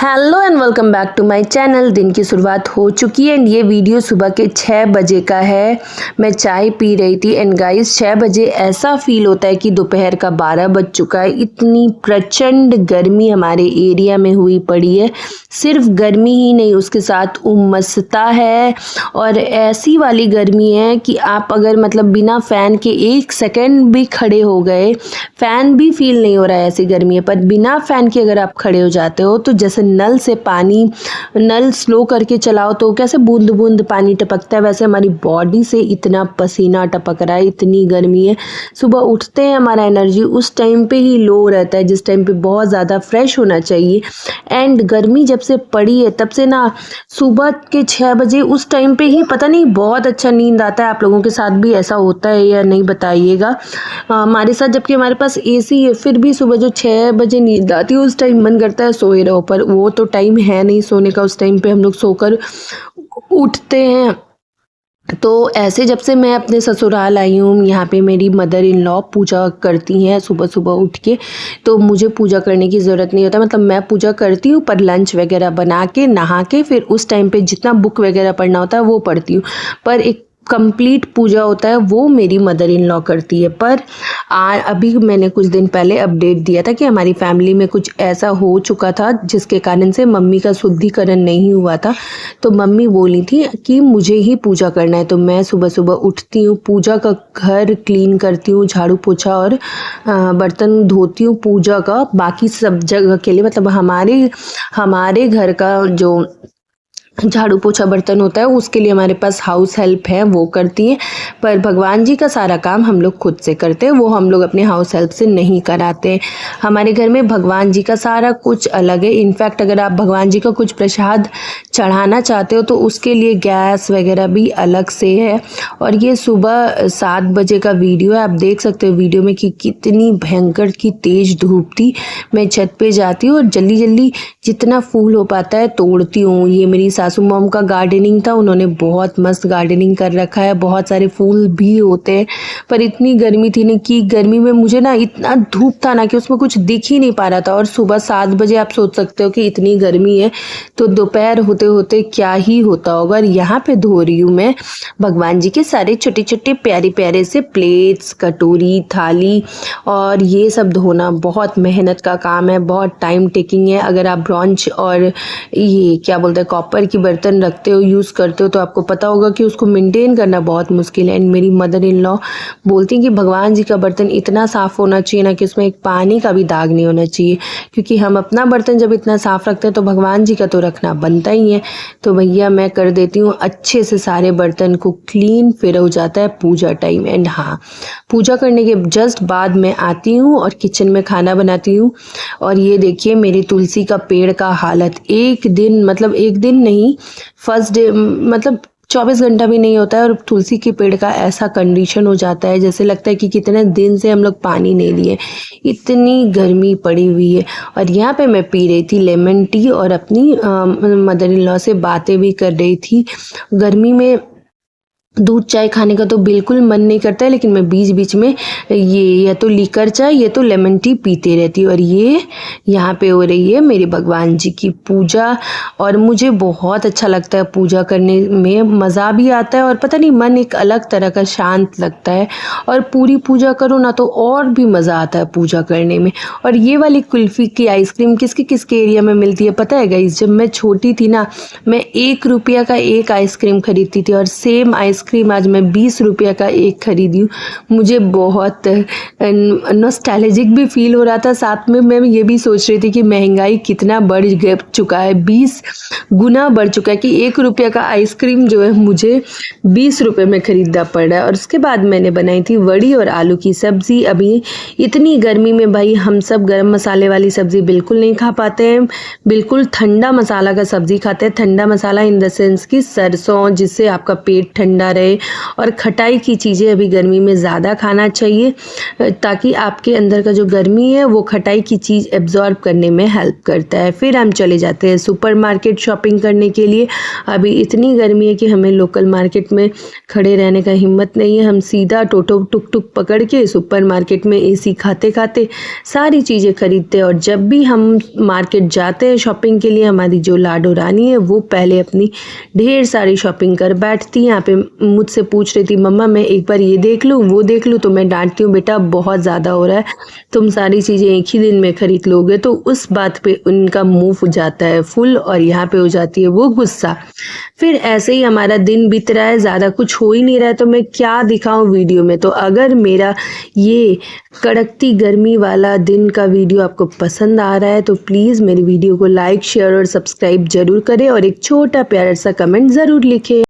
Hello and welcome back to my channel. दिन की शुरुआत हो चुकी है एंड ये वीडियो सुबह के 6 बजे का है। मैं चाय पी रही थी एंड गाइस 6 बजे ऐसा फील होता है कि दोपहर का 12 बज चुका है। इतनी प्रचंड गर्मी हमारे एरिया में हुई पड़ी है। सिर्फ गर्मी ही नहीं, उसके साथ उमसता है और ऐसी वाली गर्मी है कि आप अगर मतलब बिना फ़ैन के 1 सेकेंड भी खड़े हो गए, फ़ैन भी फील नहीं हो रहा है ऐसी गर्मी है, पर बिना फ़ैन के अगर आप खड़े हो जाते हो तो जैसे नल से पानी, नल स्लो करके चलाओ तो कैसे बूंद बूंद पानी टपकता है, वैसे हमारी बॉडी से इतना पसीना टपक रहा है। इतनी गर्मी है। सुबह उठते हैं हमारा एनर्जी उस टाइम पे ही लो रहता है जिस टाइम पे बहुत ज़्यादा फ्रेश होना चाहिए। एंड गर्मी जब से पड़ी है तब से ना सुबह के 6 बजे उस टाइम पे ही पता नहीं बहुत अच्छा नींद आता है। आप लोगों के साथ भी ऐसा होता है या नहीं बताइएगा। हमारे साथ जबकि हमारे पास एसी है फिर भी सुबह जो 6 बजे नींद आती है उस टाइम मन करता है सोए रहो, पर वो तो टाइम है नहीं सोने का। उस टाइम पे हम लोग सोकर उठते हैं। तो ऐसे जब से मैं अपने ससुराल आई हूँ, यहाँ पे मेरी मदर इन लॉ पूजा करती हैं सुबह सुबह उठ के, तो मुझे पूजा करने की ज़रूरत नहीं होता। मतलब मैं पूजा करती हूँ पर लंच वगैरह बना के नहा के फिर उस टाइम पे जितना बुक वगैरह पढ़ना होता है वो पढ़ती हूँ, पर एक कंप्लीट पूजा होता है वो मेरी मदर इन लॉ करती है। पर अभी मैंने कुछ दिन पहले अपडेट दिया था कि हमारी फैमिली में कुछ ऐसा हो चुका था जिसके कारण से मम्मी का शुद्धिकरण नहीं हुआ था। तो मम्मी बोली थी कि मुझे ही पूजा करना है। तो मैं सुबह सुबह उठती हूँ, पूजा का घर क्लीन करती हूँ, झाड़ू पोछा और बर्तन धोती हूँ पूजा का। बाकी सब जगह के लिए मतलब हमारे घर का जो झाड़ू पोछा बर्तन होता है उसके लिए हमारे पास हाउस हेल्प है, वो करती है। पर भगवान जी का सारा काम हम लोग खुद से करते हैं, वो हम लोग अपने हाउस हेल्प से नहीं कराते। हमारे घर में भगवान जी का सारा कुछ अलग है। इनफैक्ट अगर आप भगवान जी का कुछ प्रसाद चढ़ाना चाहते हो तो उसके लिए गैस वगैरह भी अलग से है। और ये सुबह 7 बजे का वीडियो है, आप देख सकते हो वीडियो में कि कितनी भयंकर की तेज़ धूप थी। मैं छत पे जाती हूँ और जल्दी जल्दी जितना फूल हो पाता है तोड़ती हूँ। ये मेरी सासू मॉम का गार्डनिंग था, उन्होंने बहुत मस्त गार्डनिंग कर रखा है, बहुत सारे फूल भी होते हैं। पर इतनी गर्मी थी ना कि गर्मी में मुझे ना इतना धूप था ना कि उसमें कुछ दिख ही नहीं पा रहा था। और सुबह 7 बजे आप सोच सकते हो कि इतनी गर्मी है तो दोपहर होते होते क्या ही होता होगा। और यहाँ पे धो रही हूँ मैं भगवान जी के सारे छोटे छोटे प्यारे प्यारे से प्लेट्स, कटोरी, थाली, और ये सब धोना बहुत मेहनत का काम है, बहुत टाइम टेकिंग है। अगर आप ब्रॉन्ज और ये क्या बोलते हैं कॉपर की बर्तन रखते हो, यूज़ करते हो, तो आपको पता होगा कि उसको मेंटेन करना बहुत मुश्किल है। एंड मेरी मदर इन लॉ बोलती हैं कि भगवान जी का बर्तन इतना साफ़ होना चाहिए ना कि उसमें एक पानी का भी दाग नहीं होना चाहिए, क्योंकि हम अपना बर्तन जब इतना साफ़ रखते हैं तो भगवान जी का तो रखना बनता ही है। तो भैया मैं कर देती हूँ अच्छे से सारे बर्तन को क्लीन, फिर हो जाता है पूजा टाइम। एंड हाँ, पूजा करने के जस्ट बाद मैं आती हूँ और किचन में खाना बनाती हूँ। और ये देखिए मेरी तुलसी का पेड़ का हालत, एक दिन नहीं, फर्स्ट डे मतलब 24 घंटा भी नहीं होता है और तुलसी के पेड़ का ऐसा कंडीशन हो जाता है जैसे लगता है कि कितने दिन से हम लोग पानी नहीं लिए, इतनी गर्मी पड़ी हुई है। और यहाँ पे मैं पी रही थी लेमन टी और अपनी मदर इन लॉ से बातें भी कर रही थी। गर्मी में दूध चाय खाने का तो बिल्कुल मन नहीं करता है, लेकिन मैं बीच बीच में ये या तो लीकर चाय या तो लेमन टी पीते रहती हूँ। और ये यहाँ पे हो रही है मेरे भगवान जी की पूजा और मुझे बहुत अच्छा लगता है पूजा करने में, मज़ा भी आता है और पता नहीं मन एक अलग तरह का शांत लगता है। और पूरी पूजा करो ना तो और भी मज़ा आता है पूजा करने में। और ये वाली कुल्फ़ी की आइसक्रीम किसके एरिया में मिलती है पता है गाइस? जब मैं छोटी थी ना, मैं 1 रुपया का एक आइसक्रीम खरीदती थी और सेम आइसक्रीम आज मैं 20 रुपया का एक खरीदी हूँ। मुझे बहुत नॉस्टैल्जिक भी फील हो रहा था, साथ में मैं ये भी सोच रही थी कि महंगाई कितना बढ़ चुका है, 20 गुना बढ़ चुका है कि 1 रुपया का आइसक्रीम जो है मुझे 20 रुपये में खरीदना पड़ रहा है। और उसके बाद मैंने बनाई थी वड़ी और आलू की सब्ज़ी। अभी इतनी गर्मी में भाई हम सब गरम मसाले वाली सब्ज़ी बिल्कुल नहीं खा पाते हैं, बिल्कुल ठंडा मसाला का सब्ज़ी खाते हैं। ठंडा मसाला इन द सेंस कि सरसों, जिससे आपका पेट ठंडा रहे। और खटाई की चीज़ें अभी गर्मी में ज़्यादा खाना चाहिए ताकि आपके अंदर का जो गर्मी है वो खटाई की चीज़ एब्जॉर्ब करने में हेल्प करता है। फिर हम चले जाते हैं सुपरमार्केट शॉपिंग करने के लिए। अभी इतनी गर्मी है कि हमें लोकल मार्केट में खड़े रहने का हिम्मत नहीं है। हम सीधा टोटो टुक टुक पकड़ के सुपरमार्केट में एसी खाते खाते सारी चीज़ें खरीदते हैं। और जब भी हम मार्केट जाते हैं शॉपिंग के लिए, हमारी जो लाडो रानी है वो पहले अपनी ढेर सारी शॉपिंग कर बैठती। यहाँ पे मुझसे पूछ रही थी, मम्मा मैं एक बार ये देख लूँ वो देख लूँ। तो मैं डांटती हूँ, बेटा बहुत ज़्यादा हो रहा है, तुम सारी चीज़ें एक ही दिन में खरीद लोगे। तो उस बात पे उनका मुंह हो जाता है फुल और यहाँ पे हो जाती है वो गुस्सा। फिर ऐसे ही हमारा दिन बीत रहा है, ज़्यादा कुछ हो ही नहीं रहा है तो मैं क्या दिखाऊं वीडियो में। तो अगर मेरा ये कड़कती गर्मी वाला दिन का वीडियो आपको पसंद आ रहा है तो प्लीज़ मेरी वीडियो को लाइक शेयर और सब्सक्राइब ज़रूर करें और एक छोटा प्यारा सा कमेंट ज़रूर लिखें।